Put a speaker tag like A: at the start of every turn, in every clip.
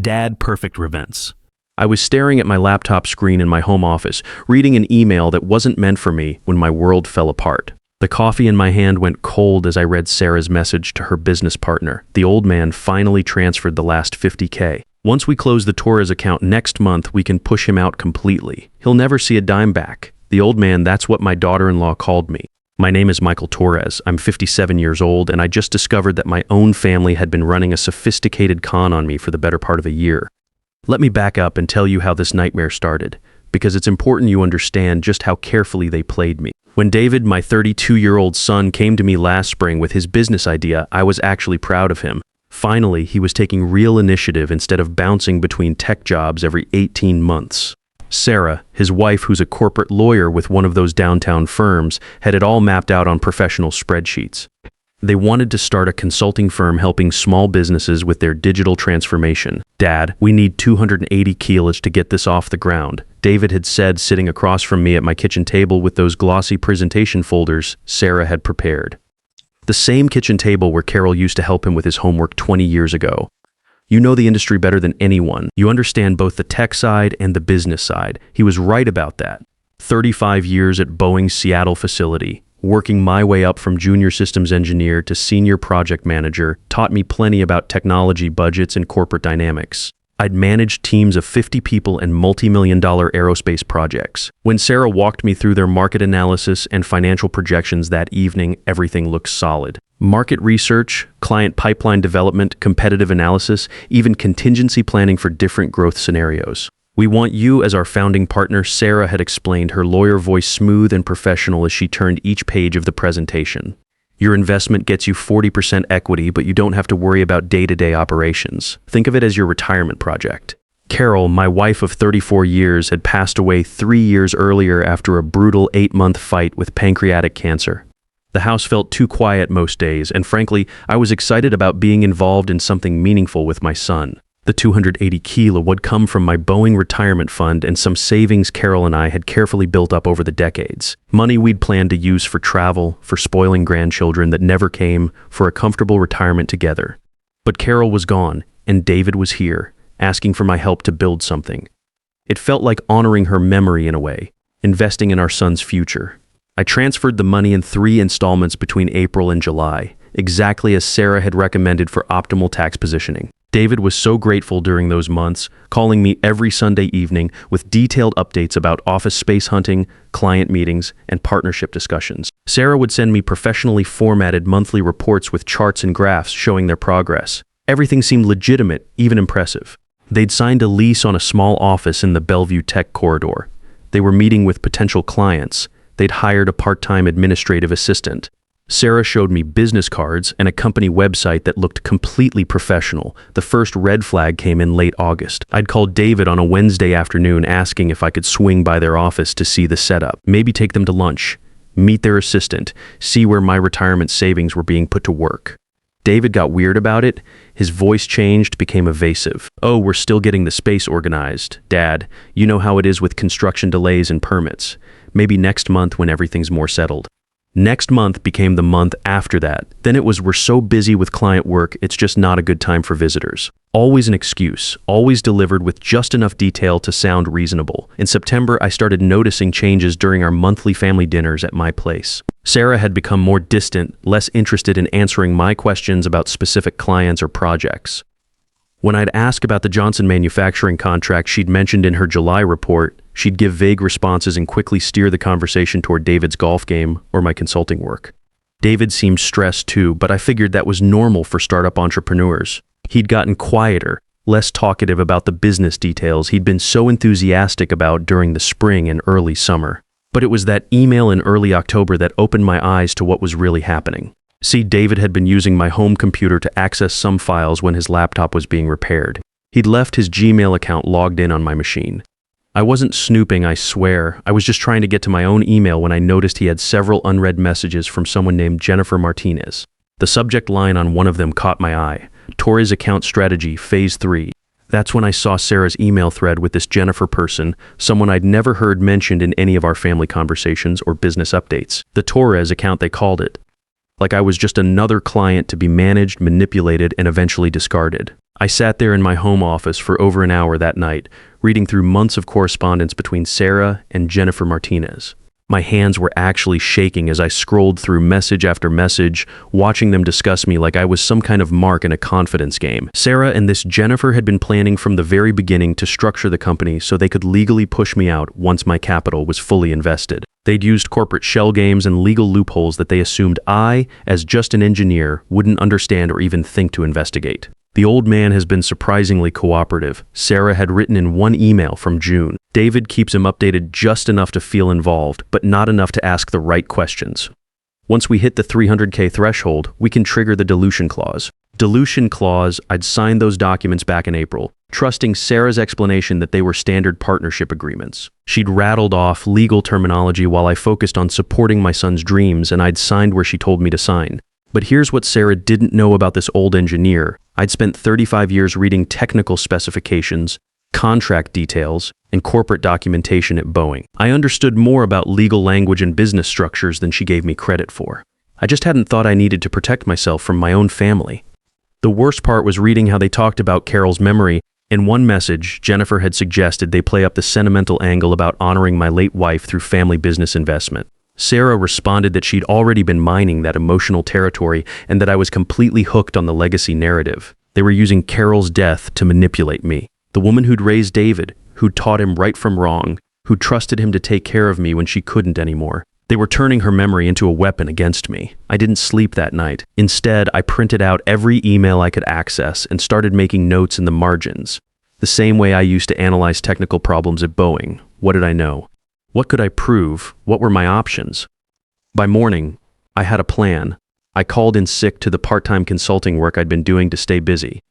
A: Dad Perfect Events. I was staring at my laptop screen in my home office, reading an email that wasn't meant for me when my world fell apart. The coffee in my hand went cold as I read Sarah's message to her business partner. The old man finally transferred the last $50K. Once we close the Torres account next month, we can push him out completely. He'll never see a dime back. The old man, that's what my daughter-in-law called me. My name is Michael Torres. I'm 57 years old, and I just discovered that my own family had been running a sophisticated con on me for the better part of a year. Let me back up and tell you how this nightmare started, because it's important you understand just how carefully they played me. When David, my 32-year-old son, came to me last spring with his business idea, I was actually proud of him. Finally, he was taking real initiative instead of bouncing between tech jobs every 18 months. Sarah, his wife, who's a corporate lawyer with one of those downtown firms, had it all mapped out on professional spreadsheets. They wanted to start a consulting firm helping small businesses with their digital transformation. Dad, we need 280 kilos to get this off the ground, David had said, sitting across from me at my kitchen table with those glossy presentation folders Sarah had prepared. The same kitchen table where Carol used to help him with his homework 20 years ago. You know the industry better than anyone. You understand both the tech side and the business side. He was right about that. 35 years at Boeing's Seattle facility, working my way up from junior systems engineer to senior project manager, taught me plenty about technology budgets and corporate dynamics. I'd managed teams of 50 people and multi-million-dollar aerospace projects. When Sarah walked me through their market analysis and financial projections that evening, everything looked solid. Market research, client pipeline development, competitive analysis, even contingency planning for different growth scenarios. We want you as our founding partner, Sarah had explained, her lawyer voice smooth and professional as she turned each page of the presentation. Your investment gets you 40% equity, but you don't have to worry about day-to-day operations. Think of it as your retirement project. Carol, my wife of 34 years, had passed away 3 years earlier after a brutal 8-month fight with pancreatic cancer. The house felt too quiet most days, and frankly, I was excited about being involved in something meaningful with my son. The 280 kilo would come from my Boeing retirement fund and some savings Carol and I had carefully built up over the decades. Money we'd planned to use for travel, for spoiling grandchildren that never came, for a comfortable retirement together. But Carol was gone, and David was here, asking for my help to build something. It felt like honoring her memory in a way, investing in our son's future. I transferred the money in 3 installments between April and July, exactly as Sarah had recommended for optimal tax positioning. David was so grateful during those months, calling me every Sunday evening with detailed updates about office space hunting, client meetings, and partnership discussions. Sarah would send me professionally formatted monthly reports with charts and graphs showing their progress. Everything seemed legitimate, even impressive. They'd signed a lease on a small office in the Bellevue Tech corridor. They were meeting with potential clients. They'd hired a part-time administrative assistant. Sarah showed me business cards and a company website that looked completely professional. The first red flag came in late August. I'd called David on a Wednesday afternoon asking if I could swing by their office to see the setup, maybe take them to lunch, meet their assistant, see where my retirement savings were being put to work. David got weird about it. His voice changed, became evasive. "Oh, we're still getting the space organized. Dad, you know how it is with construction delays and permits. Maybe next month when everything's more settled." Next month became the month after that. Then it was, we're so busy with client work, it's just not a good time for visitors. Always an excuse, always delivered with just enough detail to sound reasonable. In September, I started noticing changes during our monthly family dinners at my place. Sarah had become more distant, less interested in answering my questions about specific clients or projects. When I'd ask about the Johnson manufacturing contract she'd mentioned in her July report, she'd give vague responses and quickly steer the conversation toward David's golf game or my consulting work. David seemed stressed too, but I figured that was normal for startup entrepreneurs. He'd gotten quieter, less talkative about the business details he'd been so enthusiastic about during the spring and early summer. But it was that email in early October that opened my eyes to what was really happening. See, David had been using my home computer to access some files when his laptop was being repaired. He'd left his Gmail account logged in on my machine. I wasn't snooping, I swear. I was just trying to get to my own email when I noticed he had several unread messages from someone named Jennifer Martinez. The subject line on one of them caught my eye. Torres Account Strategy, Phase 3. That's when I saw Sarah's email thread with this Jennifer person, someone I'd never heard mentioned in any of our family conversations or business updates. The Torres account, they called it. Like I was just another client to be managed, manipulated, and eventually discarded. I sat there in my home office for over an hour that night, reading through months of correspondence between Sarah and Jennifer Martinez. My hands were actually shaking as I scrolled through message after message, watching them discuss me like I was some kind of mark in a confidence game. Sarah and this Jennifer had been planning from the very beginning to structure the company so they could legally push me out once my capital was fully invested. They'd used corporate shell games and legal loopholes that they assumed I, as just an engineer, wouldn't understand or even think to investigate. The old man has been surprisingly cooperative. Sarah had written in one email from June. David keeps him updated just enough to feel involved, but not enough to ask the right questions. Once we hit the 300K threshold, we can trigger the dilution clause. Dilution clause, I'd signed those documents back in April, trusting Sarah's explanation that they were standard partnership agreements. She'd rattled off legal terminology while I focused on supporting my son's dreams, and I'd signed where she told me to sign. But here's what Sarah didn't know about this old engineer. I'd spent 35 years reading technical specifications, contract details, and corporate documentation at Boeing. I understood more about legal language and business structures than she gave me credit for. I just hadn't thought I needed to protect myself from my own family. The worst part was reading how they talked about Carol's memory. In one message, Jennifer had suggested they play up the sentimental angle about honoring my late wife through family business investment. Sarah responded that she'd already been mining that emotional territory and that I was completely hooked on the legacy narrative. They were using Carol's death to manipulate me. The woman who'd raised David, who'd taught him right from wrong, who trusted him to take care of me when she couldn't anymore. They were turning her memory into a weapon against me. I didn't sleep that night. Instead, I printed out every email I could access and started making notes in the margins. The same way I used to analyze technical problems at Boeing. What did I know? What could I prove? What were my options? By morning, I had a plan. I called in sick to the part-time consulting work I'd been doing to stay busy.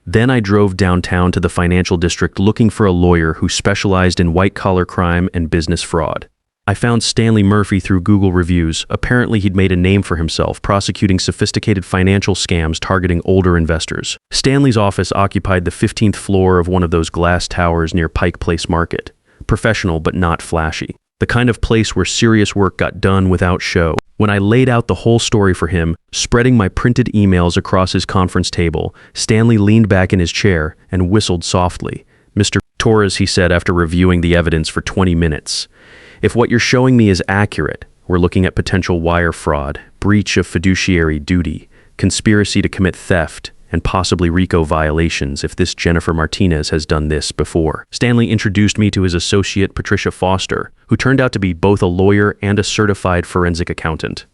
A: Then I drove downtown to the financial district looking for a lawyer who specialized in white-collar crime and business fraud. I found Stanley Murphy through Google reviews. Apparently he'd made a name for himself, prosecuting sophisticated financial scams targeting older investors. Stanley's office occupied the 15th floor of one of those glass towers near Pike Place Market. Professional but not flashy. The kind of place where serious work got done without show. When I laid out the whole story for him, spreading my printed emails across his conference table, Stanley leaned back in his chair and whistled softly. "Mr. Torres," he said after reviewing the evidence for 20 minutes. "If what you're showing me is accurate, we're looking at potential wire fraud, breach of fiduciary duty, conspiracy to commit theft, and possibly RICO violations if this Jennifer Martinez has done this before." Stanley introduced me to his associate, Patricia Foster, who turned out to be both a lawyer and a certified forensic accountant.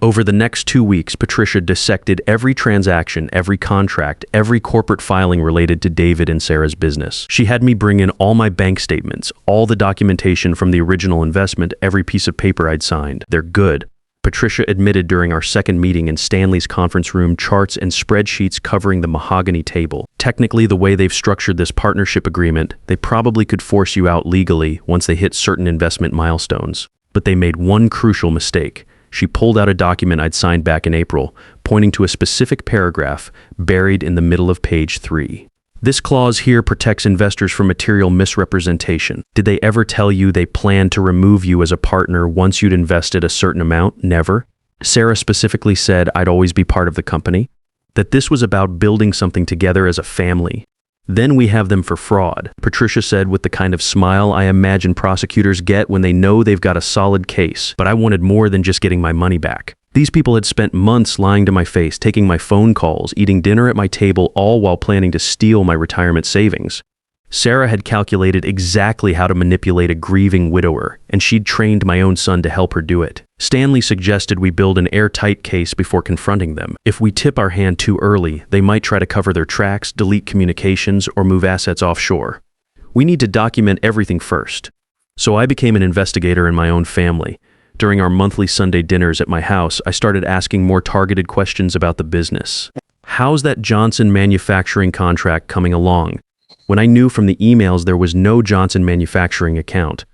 A: Over the next 2 weeks, Patricia dissected every transaction, every contract, every corporate filing related to David and Sarah's business. She had me bring in all my bank statements, all the documentation from the original investment, every piece of paper I'd signed. "They're good," Patricia admitted during our second meeting in Stanley's conference room, charts and spreadsheets covering the mahogany table. "Technically, the way they've structured this partnership agreement, they probably could force you out legally once they hit certain investment milestones. But they made one crucial mistake." She pulled out a document I'd signed back in April, pointing to a specific paragraph buried in the middle of page 3. "This clause here protects investors from material misrepresentation. Did they ever tell you they planned to remove you as a partner once you'd invested a certain amount? Never. Sarah specifically said I'd always be part of the company. That this was about building something together as a family. Then we have them for fraud," Patricia said with the kind of smile I imagine prosecutors get when they know they've got a solid case. But I wanted more than just getting my money back. These people had spent months lying to my face, taking my phone calls, eating dinner at my table, all while planning to steal my retirement savings. Sarah had calculated exactly how to manipulate a grieving widower, and she'd trained my own son to help her do it. Stanley suggested we build an airtight case before confronting them. If we tip our hand too early, they might try to cover their tracks, delete communications, or move assets offshore. We need to document everything first. So I became an investigator in my own family. During our monthly Sunday dinners at my house, I started asking more targeted questions about the business. How's that Johnson Manufacturing contract coming along? When I knew from the emails there was no Johnson Manufacturing account.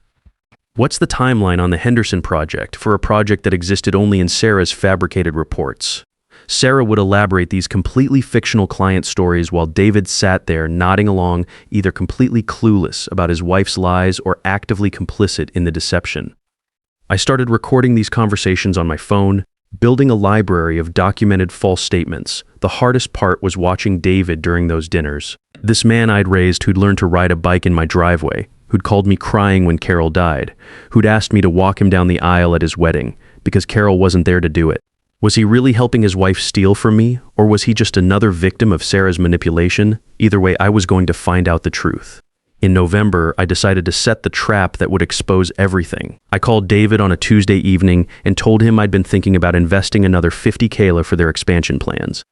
A: What's the timeline on the Henderson project for a project that existed only in Sarah's fabricated reports? Sarah would elaborate these completely fictional client stories while David sat there nodding along, either completely clueless about his wife's lies or actively complicit in the deception. I started recording these conversations on my phone, building a library of documented false statements. The hardest part was watching David during those dinners. This man I'd raised who'd learned to ride a bike in my driveway, who'd called me crying when Carol died, who'd asked me to walk him down the aisle at his wedding because Carol wasn't there to do it. Was he really helping his wife steal from me, or was he just another victim of Sarah's manipulation? Either way, I was going to find out the truth. In November, I decided to set the trap that would expose everything. I called David on a Tuesday evening and told him I'd been thinking about investing another $50K for their expansion plans.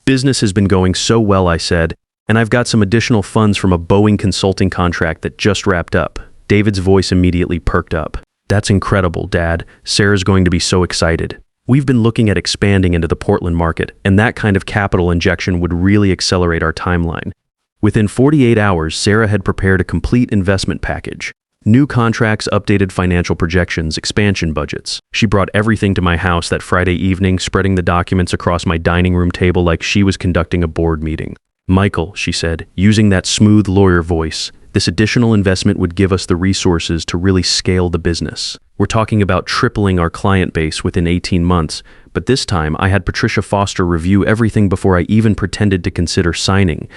A: Business has been going so well, I said, and I've got some additional funds from a Boeing consulting contract that just wrapped up. David's voice immediately perked up. That's incredible, Dad. Sarah's going to be so excited. We've been looking at expanding into the Portland market, and that kind of capital injection would really accelerate our timeline. Within 48 hours, Sarah had prepared a complete investment package. New contracts, updated financial projections, expansion budgets. She brought everything to my house that Friday evening, spreading the documents across my dining room table like she was conducting a board meeting. Michael, she said, using that smooth lawyer voice, this additional investment would give us the resources to really scale the business. We're talking about tripling our client base within 18 months, but this time I had Patricia Foster review everything before I even pretended to consider signing.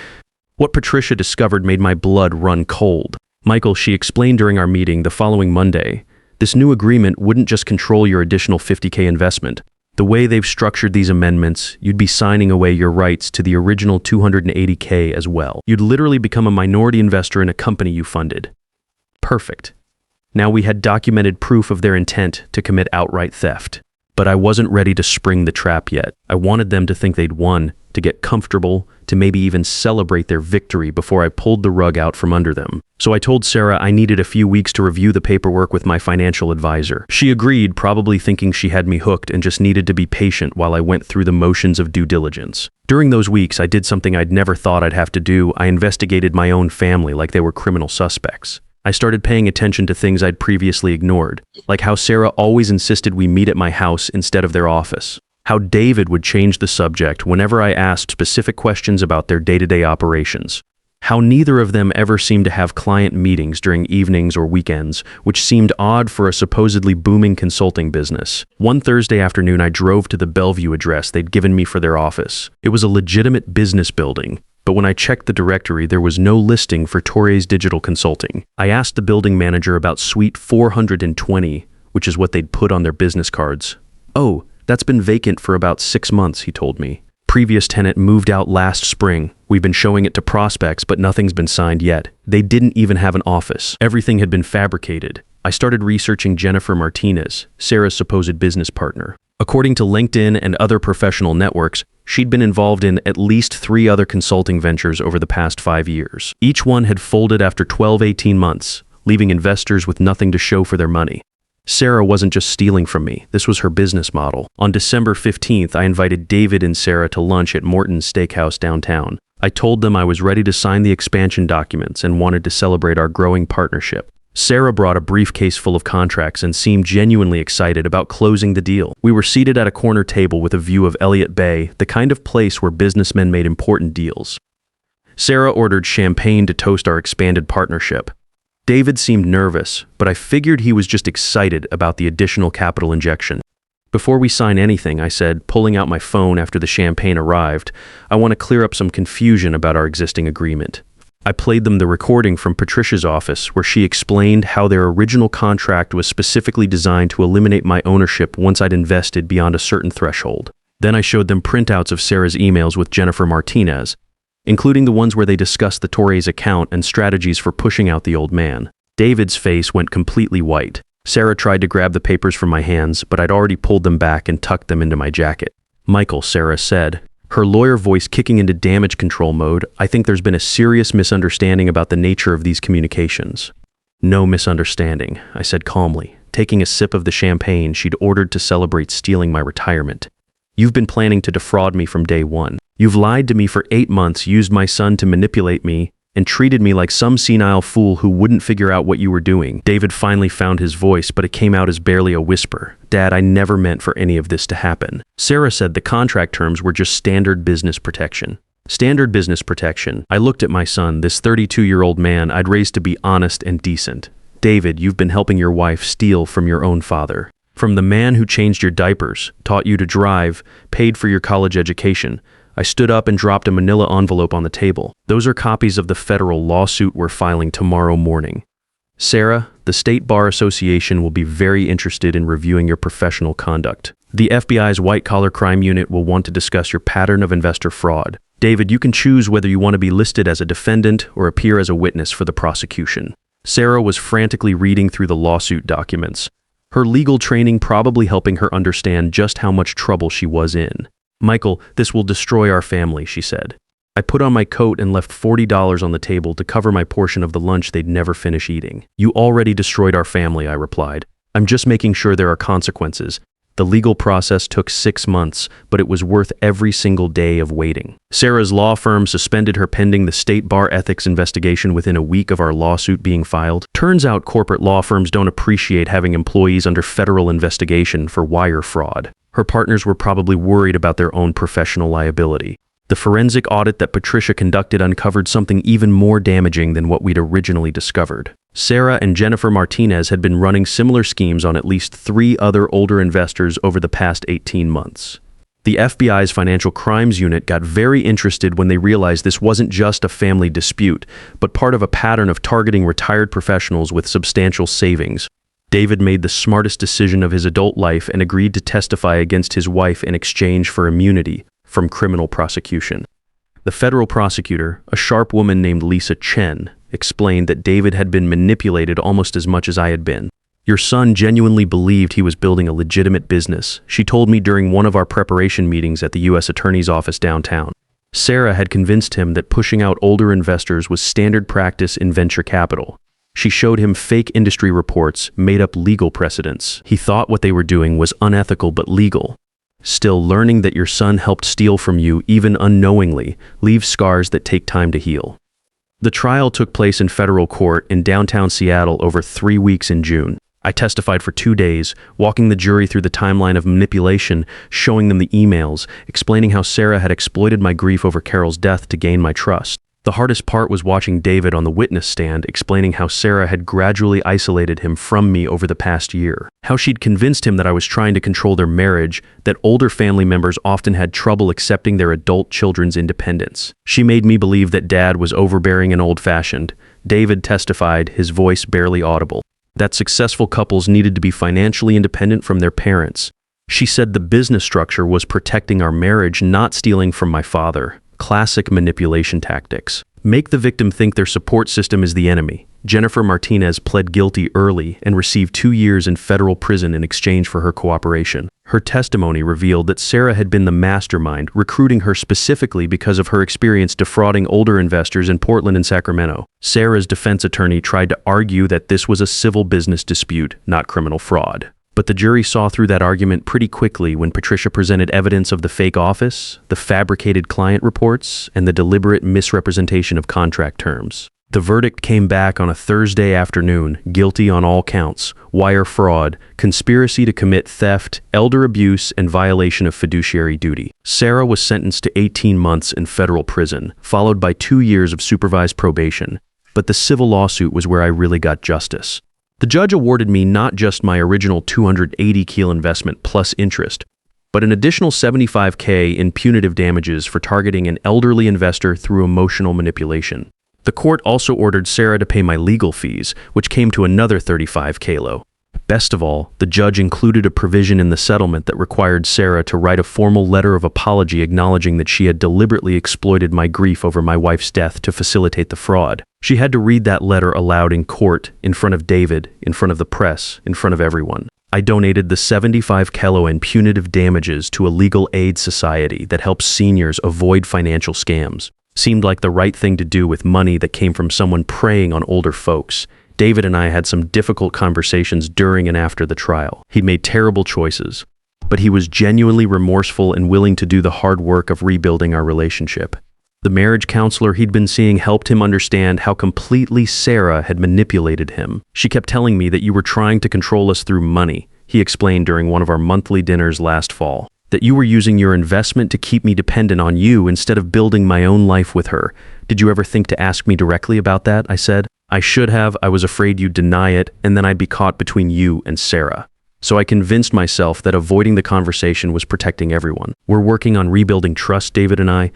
A: What Patricia discovered made my blood run cold. Michael, she explained during our meeting the following Monday, this new agreement wouldn't just control your additional $50K investment. The way they've structured these amendments, you'd be signing away your rights to the original $280K as well. You'd literally become a minority investor in a company you funded. Perfect. Now we had documented proof of their intent to commit outright theft. But I wasn't ready to spring the trap yet. I wanted them to think they'd won, to get comfortable, to maybe even celebrate their victory before I pulled the rug out from under them. So I told Sarah I needed a few weeks to review the paperwork with my financial advisor. She agreed, probably thinking she had me hooked and just needed to be patient while I went through the motions of due diligence. During those weeks, I did something I'd never thought I'd have to do. I investigated my own family like they were criminal suspects. I started paying attention to things I'd previously ignored, like how Sarah always insisted we meet at my house instead of their office. How David would change the subject whenever I asked specific questions about their day-to-day operations. How neither of them ever seemed to have client meetings during evenings or weekends, which seemed odd for a supposedly booming consulting business. One Thursday afternoon, I drove to the Bellevue address they'd given me for their office. It was a legitimate business building, but when I checked the directory, there was no listing for Torres Digital Consulting. I asked the building manager about Suite 420, which is what they'd put on their business cards. "Oh, that's been vacant for about 6 months," he told me. "Previous tenant moved out last spring. We've been showing it to prospects, but nothing's been signed yet." They didn't even have an office. Everything had been fabricated. I started researching Jennifer Martinez, Sarah's supposed business partner. According to LinkedIn and other professional networks, she'd been involved in at least 3 other consulting ventures over the past 5 years. Each one had folded after 12-18 months, leaving investors with nothing to show for their money. Sarah wasn't just stealing from me. This was her business model. On December 15th, I invited David and Sarah to lunch at Morton's Steakhouse downtown. I told them I was ready to sign the expansion documents and wanted to celebrate our growing partnership. Sarah brought a briefcase full of contracts and seemed genuinely excited about closing the deal. We were seated at a corner table with a view of Elliott Bay, the kind of place where businessmen made important deals. Sarah ordered champagne to toast our expanded partnership. David seemed nervous, but I figured he was just excited about the additional capital injection. "Before we sign anything," I said, pulling out my phone after the champagne arrived, "I want to clear up some confusion about our existing agreement." I played them the recording from Patricia's office where she explained how their original contract was specifically designed to eliminate my ownership once I'd invested beyond a certain threshold. Then I showed them printouts of Sarah's emails with Jennifer Martinez, including the ones where they discussed the Torres account and strategies for pushing out the old man. David's face went completely white. Sarah tried to grab the papers from my hands, but I'd already pulled them back and tucked them into my jacket. "Michael," Sarah said, her lawyer voice kicking into damage control mode, "I think there's been a serious misunderstanding about the nature of these communications." "No misunderstanding," I said calmly, taking a sip of the champagne she'd ordered to celebrate stealing my retirement. "You've been planning to defraud me from day one. You've lied to me for 8 months, used my son to manipulate me, and treated me like some senile fool who wouldn't figure out what you were doing." David finally found his voice, but it came out as barely a whisper. "Dad, I never meant for any of this to happen." Sarah said the contract terms were just standard business protection. Standard business protection. I looked at my son, this 32-year-old man I'd raised to be honest and decent. "David, you've been helping your wife steal from your own father. From the man who changed your diapers, taught you to drive, paid for your college education. I stood up and dropped a manila envelope on the table. Those are copies of the federal lawsuit we're filing tomorrow morning. Sarah, the State Bar Association will be very interested in reviewing your professional conduct. The FBI's white-collar crime unit will want to discuss your pattern of investor fraud. David, you can choose whether you want to be listed as a defendant or appear as a witness for the prosecution. Sarah was frantically reading through the lawsuit documents, her legal training probably helping her understand just how much trouble she was in. Michael, this will destroy our family, she said. I put on my coat and left $40 on the table to cover my portion of the lunch they'd never finish eating. You already destroyed our family, I replied. I'm just making sure there are consequences. The legal process took 6 months, but it was worth every single day of waiting. Sarah's law firm suspended her pending the State Bar ethics investigation within a week of our lawsuit being filed. Turns out corporate law firms don't appreciate having employees under federal investigation for wire fraud. Her partners were probably worried about their own professional liability. The forensic audit that Patricia conducted uncovered something even more damaging than what we'd originally discovered. Sarah and Jennifer Martinez had been running similar schemes on at least 3 other older investors over the past 18 months. The FBI's Financial Crimes Unit got very interested when they realized this wasn't just a family dispute, but part of a pattern of targeting retired professionals with substantial savings. David made the smartest decision of his adult life and agreed to testify against his wife in exchange for immunity from criminal prosecution. The federal prosecutor, a sharp woman named Lisa Chen, explained that David had been manipulated almost as much as I had been. Your son genuinely believed he was building a legitimate business, she told me during one of our preparation meetings at the U.S. Attorney's office downtown. Sarah had convinced him that pushing out older investors was standard practice in venture capital. She showed him fake industry reports, made up legal precedents. He thought what they were doing was unethical but legal. Still, learning that your son helped steal from you, even unknowingly, leaves scars that take time to heal. The trial took place in federal court in downtown Seattle over 3 weeks in June. I testified for 2 days, walking the jury through the timeline of manipulation, showing them the emails, explaining how Sarah had exploited my grief over Carol's death to gain my trust. The hardest part was watching David on the witness stand explaining how Sarah had gradually isolated him from me over the past year, how she'd convinced him that I was trying to control their marriage, that older family members often had trouble accepting their adult children's independence. She made me believe that Dad was overbearing and old-fashioned. David testified, his voice barely audible, that successful couples needed to be financially independent from their parents. She said the business structure was protecting our marriage, not stealing from my father. Classic manipulation tactics. Make the victim think their support system is the enemy. Jennifer Martinez pled guilty early and received 2 years in federal prison in exchange for her cooperation. Her testimony revealed that Sarah had been the mastermind, recruiting her specifically because of her experience defrauding older investors in Portland and Sacramento. Sarah's defense attorney tried to argue that this was a civil business dispute, not criminal fraud. But the jury saw through that argument pretty quickly when Patricia presented evidence of the fake office, the fabricated client reports, and the deliberate misrepresentation of contract terms. The verdict came back on a Thursday afternoon, guilty on all counts: wire fraud, conspiracy to commit theft, elder abuse, and violation of fiduciary duty. Sarah was sentenced to 18 months in federal prison, followed by 2 years of supervised probation. But the civil lawsuit was where I really got justice. The judge awarded me not just my original $280K investment plus interest, but an additional $75K in punitive damages for targeting an elderly investor through emotional manipulation. The court also ordered Sarah to pay my legal fees, which came to another $35K. Best of all, the judge included a provision in the settlement that required Sarah to write a formal letter of apology acknowledging that she had deliberately exploited my grief over my wife's death to facilitate the fraud. She had to read that letter aloud in court, in front of David, in front of the press, in front of everyone. I donated the $75K in punitive damages to a legal aid society that helps seniors avoid financial scams. Seemed like the right thing to do with money that came from someone preying on older folks. David and I had some difficult conversations during and after the trial. He'd made terrible choices, but he was genuinely remorseful and willing to do the hard work of rebuilding our relationship. The marriage counselor he'd been seeing helped him understand how completely Sarah had manipulated him. She kept telling me that you were trying to control us through money, he explained during one of our monthly dinners last fall. That you were using your investment to keep me dependent on you instead of building my own life with her. Did you ever think to ask me directly about that? I said. I should have. I was afraid you'd deny it, and then I'd be caught between you and Sarah. So I convinced myself that avoiding the conversation was protecting everyone. We're working on rebuilding trust, David and I.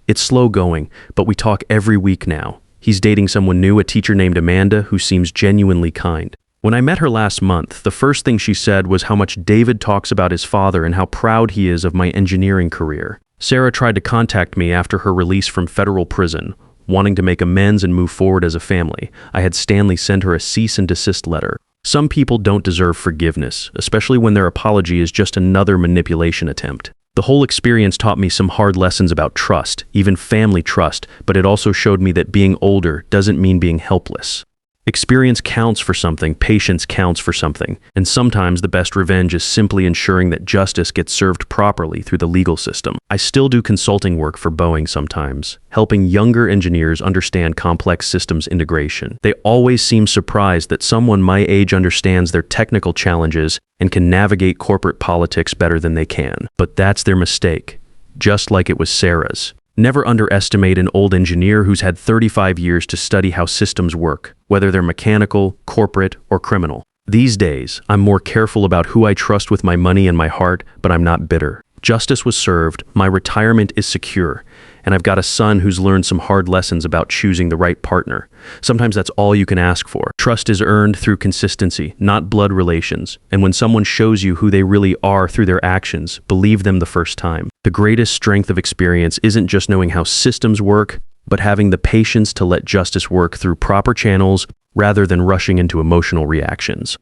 A: It's slow going, but we talk every week now. He's dating someone new, a teacher named Amanda, who seems genuinely kind. When I met her last month, the first thing she said was how much David talks about his father and how proud he is of my engineering career. Sarah tried to contact me after her release from federal prison, wanting to make amends and move forward as a family. I had Stanley send her a cease and desist letter. Some people don't deserve forgiveness, especially when their apology is just another manipulation attempt. The whole experience taught me some hard lessons about trust, even family trust, but it also showed me that being older doesn't mean being helpless. Experience counts for something, patience counts for something, and sometimes the best revenge is simply ensuring that justice gets served properly through the legal system. I still do consulting work for Boeing sometimes, helping younger engineers understand complex systems integration. They always seem surprised that someone my age understands their technical challenges and can navigate corporate politics better than they can. But that's their mistake, just like it was Sarah's. Never underestimate an old engineer who's had 35 years to study how systems work, whether they're mechanical, corporate, or criminal. These days, I'm more careful about who I trust with my money and my heart, but I'm not bitter. Justice was served, my retirement is secure, and I've got a son who's learned some hard lessons about choosing the right partner. Sometimes that's all you can ask for. Trust is earned through consistency, not blood relations. And when someone shows you who they really are through their actions, believe them the first time. The greatest strength of experience isn't just knowing how systems work, but having the patience to let justice work through proper channels rather than rushing into emotional reactions.